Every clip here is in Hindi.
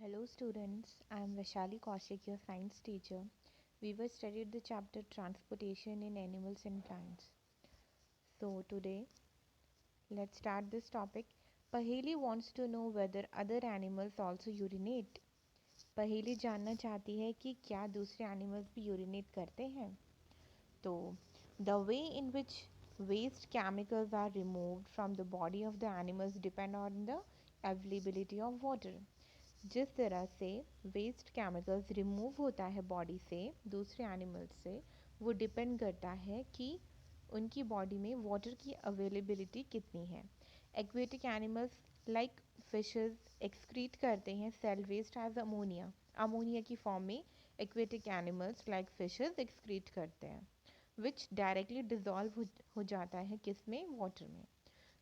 Hello students, I am Vaishali Kaushik, your science teacher. We were studied the chapter transportation in animals and plants. So today, let's start this topic. Paheli wants to know whether other animals also urinate. पहेली जानना चाहती है कि क्या दूसरे एनिमल्स भी यूरिनेट करते हैं. तो the way in which waste chemicals are removed from the body of the animals depend on the availability of water. जिस तरह से वेस्ट केमिकल्स रिमूव होता है बॉडी से दूसरे एनिमल्स से, वो डिपेंड करता है कि उनकी बॉडी में वाटर की अवेलेबिलिटी कितनी है. Aquatic animals like fishes excrete करते हैं cell waste as ammonia. Ammonia की फॉर्म में aquatic animals like fishes excrete करते हैं, विच डायरेक्टली डिजॉल्व हो जाता है किसमें, वाटर में.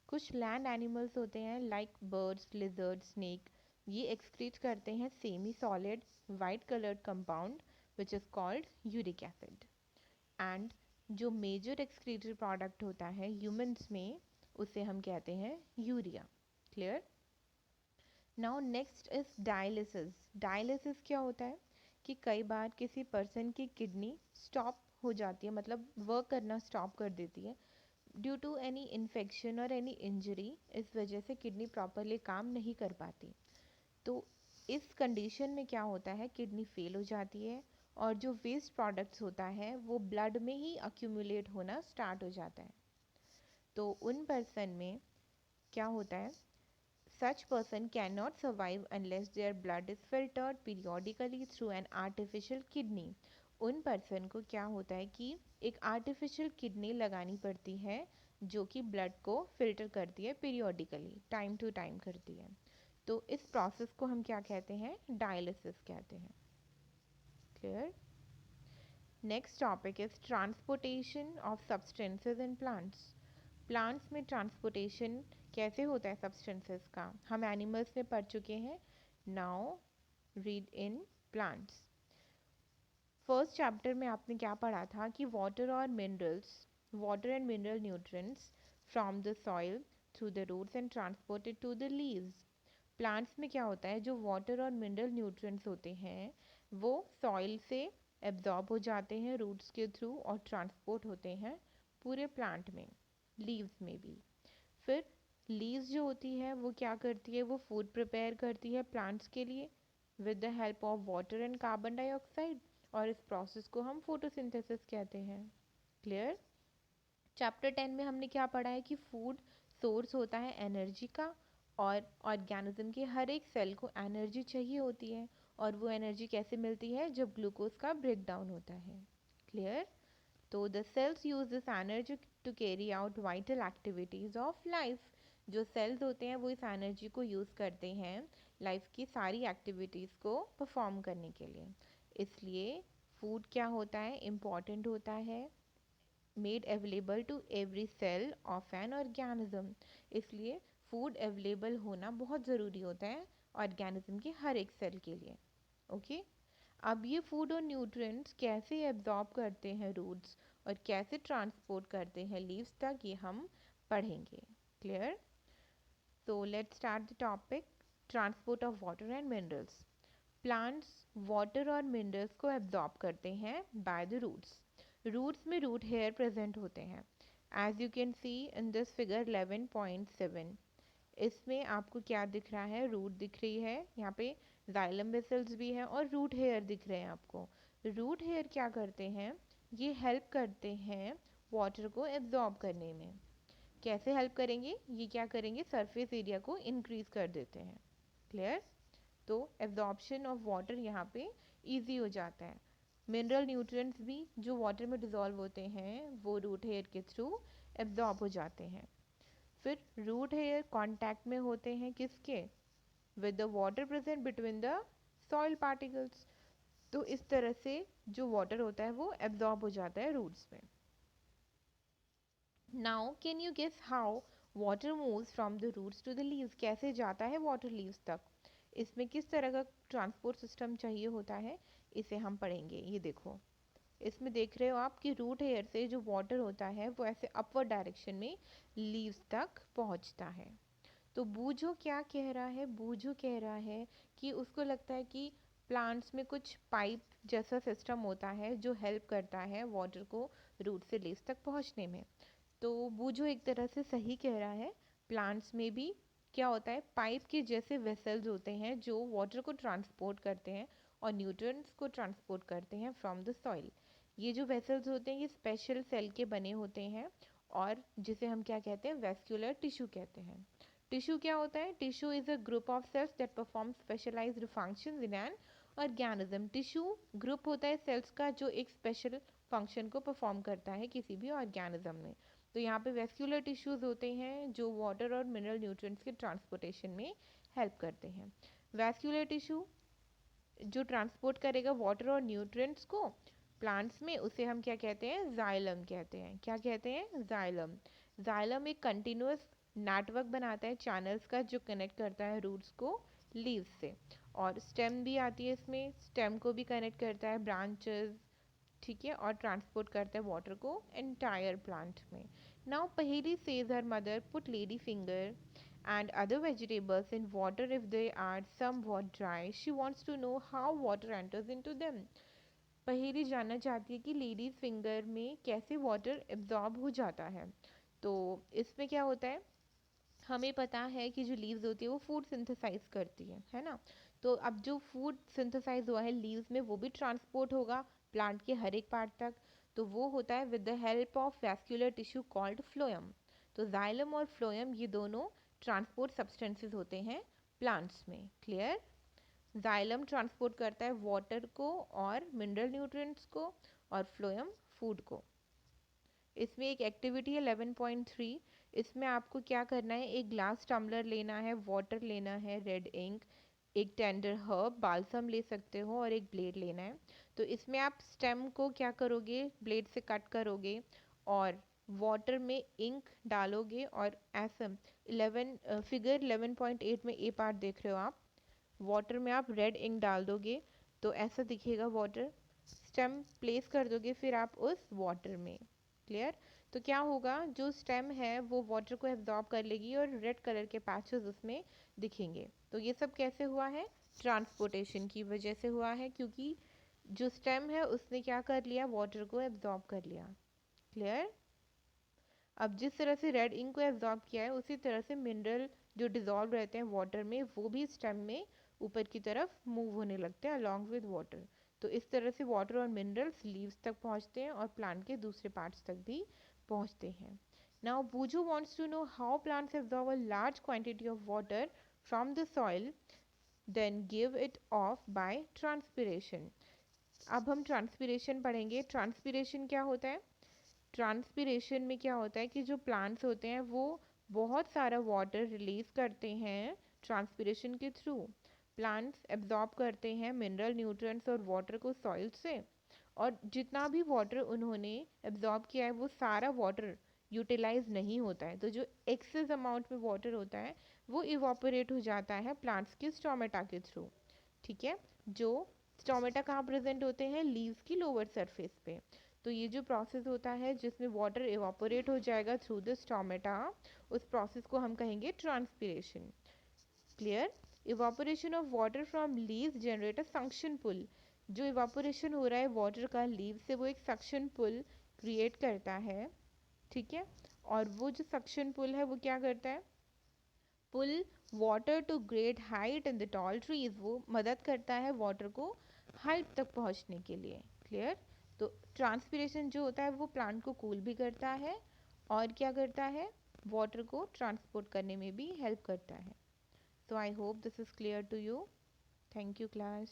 कुछ लैंड एनिमल्स होते हैं लाइक बर्ड्स, लिजर्ड, स्नेक. ये एक्सक्रीट करते हैं semi solid white coloured compound which is called uric acid. And जो मेजर एक्सक्रीटरी प्रोडक्ट होता है ह्यूमंस में, उसे हम कहते हैं urea. Clear. Now next is dialysis. Dialysis क्या होता है कि कई बार किसी पर्सन की किडनी स्टॉप हो जाती है, मतलब वर्क करना स्टॉप कर देती है ड्यू टू एनी इन्फेक्शन और एनी इंजरी. इस वजह से किडनी प्रॉपरली काम नहीं कर पाती. तो इस कंडीशन में क्या होता है, किडनी फेल हो जाती है और जो वेस्ट प्रोडक्ट्स होता है वो ब्लड में ही अक्यूमुलेट होना स्टार्ट हो जाता है. तो उन पर्सन में क्या होता है, such person cannot survive unless their blood is filtered periodically through an artificial kidney. उन पर्सन को क्या होता है कि एक आर्टिफिशियल किडनी लगानी पड़ती है जो कि ब्लड को फिल्टर करती है पीरियोडिकली, टाइम टू टाइम करती है. तो इस प्रोसेस को हम क्या कहते हैं, डायलिसिस कहते हैं. Clear. Next topic is transportation of substances in plants. Plants में ट्रांसपोर्टेशन कैसे होता है सब्सटेंसेस का, हम एनिमल्स में पढ़ चुके हैं. Now read in plants. First chapter में आपने क्या पढ़ा था कि water and mineral nutrients from the soil through the roots and transported to the leaves. Plants में क्या होता है, जो वाटर और मिनरल न्यूट्रिएंट्स होते हैं वो सॉइल से एब्जॉर्ब हो जाते हैं रूट्स के थ्रू और ट्रांसपोर्ट होते हैं पूरे प्लांट में, लीव्स में भी. फिर लीव्स जो होती है वो क्या करती है, वो फूड प्रिपेयर करती है प्लांट्स के लिए with the help of water and carbon dioxide, और इस प्रोसेस को हम फोटोसिंथेसिस कहते हैं. क्लियर. चैप्टर 10 में हमने क्या पढ़ा है कि फूड सोर्स होता है एनर्जी का, और ऑर्गेनिज्म के हर एक सेल को एनर्जी चाहिए होती है, और वो एनर्जी कैसे मिलती है, जब ग्लूकोज का ब्रेक डाउन होता है. क्लियर. तो the cells use this energy to carry out vital activities of life. जो सेल्स होते हैं वो इस एनर्जी को यूज़ करते हैं लाइफ की सारी एक्टिविटीज़ को परफॉर्म करने के लिए. इसलिए फूड क्या होता है, इम्पॉर्टेंट होता है, made available to every cell of an organism. इसलिए फूड अवेलेबल होना बहुत ज़रूरी होता है ऑर्गेनिज्म के हर एक सेल के लिए. ओके. अब ये फूड और न्यूट्रिएंट्स कैसे एब्जॉर्ब करते हैं रूट्स और कैसे ट्रांसपोर्ट करते हैं लीव्स तक, ये हम पढ़ेंगे. Clear. So let's start the topic, transport of water and minerals. Plants water और मिनरल्स को एब्जॉर्ब करते हैं बाय द रूट्स. रूट्स में रूट हेयर प्रेजेंट होते हैं, as you can see in this figure 11.7. इसमें आपको क्या दिख रहा है, रूट दिख रही है, यहाँ पे जाइलम वेसल्स भी हैं और रूट हेयर दिख रहे हैं आपको. रूट हेयर क्या करते हैं, ये हेल्प करते हैं वाटर को एब्जॉर्ब करने में. कैसे हेल्प करेंगे, ये क्या करेंगे, सरफेस एरिया को इंक्रीज कर देते हैं. क्लियर. तो एब्जॉर्प्शन ऑफ वाटर यहाँ पे ईजी हो जाता है. मिनरल न्यूट्रिएंट्स भी जो वाटर में डिज़ोल्व होते हैं वो रूट हेयर के थ्रू एब्जॉर्ब हो जाते हैं. फिर रूट हेयर कांटेक्ट में होते हैं किसके, with the water present between the soil particles. तो इस तरह से जो वाटर होता है वो एब्जॉर्ब हो जाता है रूट्स में. Now can you guess how water moves from the roots to the leaves. कैसे जाता है वाटर लीव्स तक, इसमें किस तरह का ट्रांसपोर्ट सिस्टम चाहिए होता है, इसे हम पढ़ेंगे. ये देखो, इसमें देख रहे हो आप कि रूट हेयर से जो वाटर होता है वो ऐसे अपवर्ड डायरेक्शन में लीव्स तक पहुंचता है. तो बूझो क्या कह रहा है, बूझो कह रहा है कि उसको लगता है कि प्लांट्स में कुछ पाइप जैसा सिस्टम होता है जो हेल्प करता है वाटर को रूट से लीव्स तक पहुंचने में। तो बूझो एक तरह से सही कह रहा है, प्लांट्स में भी क्या होता है, पाइप के जैसे वेसल्स होते हैं जो वाटर को ट्रांसपोर्ट करते हैं और न्यूट्रिएंट्स को ट्रांसपोर्ट करते हैं फ्रॉम द सॉइल। ये जो वेसल्स होते हैं ये स्पेशल सेल के बने होते हैं और जिसे हम क्या कहते हैं, वेस्क्यूलर टिश्यू कहते हैं। टिश्यू क्या होता है, tissue is a group of cells that perform specialised functions in an organism. Tissue group होता है सेल्स का जो एक स्पेशल फंक्शन को परफॉर्म करता है किसी भी ऑर्गेनिज्म में। तो यहाँ पे वेस्क्यूलर टिश्यूज होते हैं जो वाटर और मिनरल न्यूट्रिएंट्स के ट्रांसपोर्टेशन में हेल्प करते हैं। वेस्क्यूलर टिश्यू जो ट्रांसपोर्ट करेगा वाटर और न्यूट्रिएंट्स को प्लांट्स में, उसे हम क्या कहते हैं, जाइलम कहते हैं। क्या कहते हैं, जाइलम। जाइलम एक कंटिन्यूअस नेटवर्क बनाता है चैनल्स का जो कनेक्ट करता है रूट्स को लीव्स से। और स्टेम भी आती है इसमें, स्टेम को भी कनेक्ट करता है ब्रांचेस, ठीक है, और ट्रांसपोर्ट करता है वाटर को एंटायर प्लांट में। नाउ पहेली says her mother put lady finger and other vegetables in water if they are somewhat dry. She wants to know how water enters into them. पहेली जानना चाहती है कि लेडीज फिंगर में कैसे वाटर एब्जॉर्ब हो जाता है। तो इसमें क्या होता है, हमें पता है कि जो लीव्स होती है वो फूड सिंथेसाइज करती है ना। तो अब जो फूड सिंथेसाइज हुआ है लीव्स में वो भी ट्रांसपोर्ट होगा प्लांट के हर एक पार्ट तक। तो वो होता है with the help of vascular tissue called phloem. तो जाइलम और फ्लोएम ये दोनों ट्रांसपोर्ट सब्सटेंसेस होते हैं प्लांट्स में। क्लियर। जाइलम ट्रांसपोर्ट करता है वाटर को और मिनरल न्यूट्रिएंट्स को और फ्लोएम फूड को। इसमें एक एक्टिविटी है 11.3। इसमें आपको क्या करना है, एक ग्लास टम्बलर लेना है, वाटर लेना है, रेड इंक, एक टेंडर हर्ब बालसम ले सकते हो और एक ब्लेड लेना है। तो इसमें आप स्टेम को क्या करोगे, ब्लेड से कट करोगे और वाटर में इंक डालोगे और ऐसा 11 फिगर 11.8 में ए पार्ट देख रहे हो आप, वाटर में आप रेड इंक डाल दोगे तो ऐसा दिखेगा वाटर। स्टेम प्लेस कर दोगे फिर आप उस वाटर में। क्लियर। तो क्या होगा, जो स्टेम है वो वाटर को एब्जॉर्ब कर लेगी और रेड कलर के पैचेस उसमें दिखेंगे। तो ये सब कैसे हुआ है, ट्रांसपोर्टेशन की वजह से हुआ है, क्योंकि जो स्टेम है उसने क्या कर लिया, वाटर को एब्जॉर्ब कर लिया। क्लियर। अब जिस तरह से रेड इंक को एब्जॉर्ब किया है उसी तरह से मिनरल जो डिजॉल्व रहते हैं वाटर में वो भी स्टेम में ऊपर की तरफ मूव होने लगते हैं अलॉन्ग विद वाटर। तो इस तरह से वाटर और मिनरल्स लीव्स तक पहुंचते हैं और प्लांट के दूसरे पार्ट्स तक भी पहुंचते हैं। Now Buju wants to know how plants absorb a large quantity of water from the soil then give it off by transpiration. अब हम ट्रांसपिरेशन पढ़ेंगे। ट्रांसपिरेशन क्या होता है, ट्रांसपिरेशन में क्या होता है कि जो प्लांट्स होते हैं वो बहुत सारा वाटर रिलीज करते हैं ट्रांसपिरेशन के थ्रू। प्लांट्स एब्जॉर्ब करते हैं मिनरल न्यूट्रिएंट्स और वाटर को सॉइल से, और जितना भी वाटर उन्होंने एब्जॉर्ब किया है वो सारा वाटर यूटिलाइज नहीं होता है। तो जो एक्सेस अमाउंट में वाटर होता है वो इवापोरेट हो जाता है प्लांट्स के स्टोमेटा के थ्रू। ठीक है। जो स्टोमेटा कहाँ प्रेजेंट होते हैं, लीव्स की लोअर सरफेस पे। तो ये जो प्रोसेस होता है जिसमें वाटर इवापोरेट हो जाएगा थ्रू द स्टोमेटा, उस प्रोसेस को हम कहेंगे transpiration. Clear. Evaporation of water from leaves generate a suction pull. जो इवापोरेशन हो रहा है वाटर का लीव से वो एक सक्शन पुल क्रिएट करता है। ठीक है। और वो जो सक्शन पुल है वो क्या करता है, pull water to great height in the tall trees. वो मदद करता है वाटर को हाइट तक पहुंचने के लिए। क्लियर। तो ट्रांसपिरेशन जो होता है वो प्लांट को कूल भी करता है और क्या करता है, वाटर को ट्रांसपोर्ट करने में भी हेल्प करता है। So I hope this is clear to you. Thank you class.